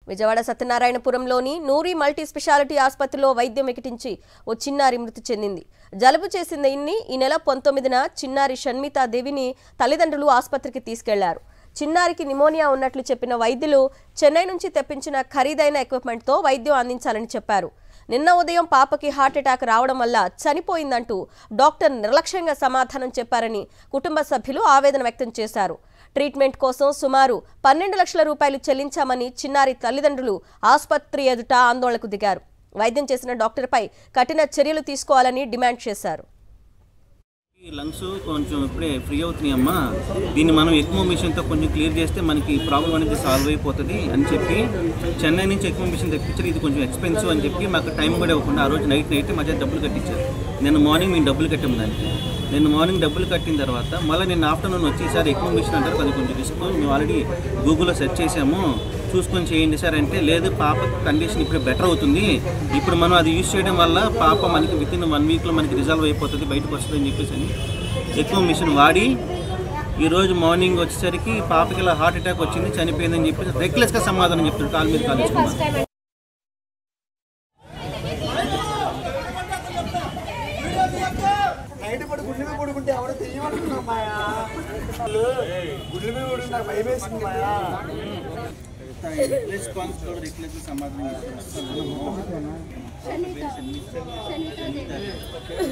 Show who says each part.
Speaker 1: విజయవాడ సత్యనారాయణపురంలోని నూరి multi speciality ఆసుపత్రిలో వైద్యం వికటించి ఓ చిన్నారి మృతి చెందింది. జలుబు చేసింది. ఈ నెల 19న చిన్నారి షణ్మితాదేవిని తల్లిదండ్రులు ఆసుపత్రికి తీసుకెళ్లారు. చిన్నారికి నిమోనియా ఉన్నట్లు చెప్పిన వైద్యులు చెన్నై నుంచి తెప్పించిన ఖరీదైన ఎక్విప్మెంట్తో వైద్యం అందించాలని చెప్పారు. నిన్న ఉదయం పాపకి హార్ట్ అటాక్ రావడం వల్ల చనిపోయిందంటూ డాక్టర్ నిర్లక్ష్యంగా సమాధానం చెప్పారని కుటుంబ సభ్యులు ఆవేదన వ్యక్తం చేశారు. ట్రీట్మెంట్ కోసం సుమారు 12 లక్షల రూపాయలు చెల్లించామని చిన్నారి తల్లిదండ్రులు ఆసుపత్రి ఎదుట ఆందోళనకు దిగారు. వైద్యం చేసిన డాక్టర్పై కఠిన చర్యలు తీసుకోవాలని డిమాండ్ చేశారు.
Speaker 2: లంగ్స్ కొంచెం ఇప్పుడే ఫ్రీ అవుతున్నాయమ్మా, దీన్ని మనం ఎక్కువ మిషన్తో కొంచెం క్లియర్ చేస్తే మనకి ప్రాబ్లం అనేది సాల్వ్ అయిపోతుంది అని చెప్పి చెన్నై నుంచి ఎక్కువ మిషన్ తెప్పించారు. ఇది కొంచెం ఎక్స్పెన్సివ్ అని చెప్పి మాకు టైం కూడా ఇవ్వకుండా ఆ రోజు నైట్ మధ్య డబ్బులు కట్టించారు. నిన్న మార్నింగ్ మేము డబ్బులు కట్టాము దానికి. నిన్న మార్నింగ్ డబ్బులు కట్టిన తర్వాత మళ్ళీ నిన్న ఆఫ్టర్నూన్ వచ్చేసారి ఎక్కువ మిషన్ అంటారు, అది కొంచెం రిస్క్, మేము ఆల్రెడీ గూగుల్లో సెర్చ్ చేసాము, చూసుకొని చేయండి సార్ అంటే, లేదు పాప కండిషన్ ఇప్పుడు బెటర్ అవుతుంది, ఇప్పుడు మనం అది యూజ్ చేయడం వల్ల పాప మనకి వితిన్ 1 వీక్లో మనకి రిజాల్వ్ అయిపోతుంది, బయటకు వస్తుంది అని చెప్పేసి అని ఎక్కువ మిషన్ వాడి ఈరోజు మార్నింగ్ వచ్చేసరికి పాపకి ఇలా హార్ట్ అటాక్ వచ్చింది, చనిపోయిందని చెప్పేసి రెక్లెస్గా సమాధానం చెప్తాడు. కాలు మీద కాల్చుకున్నాను. సమాధానం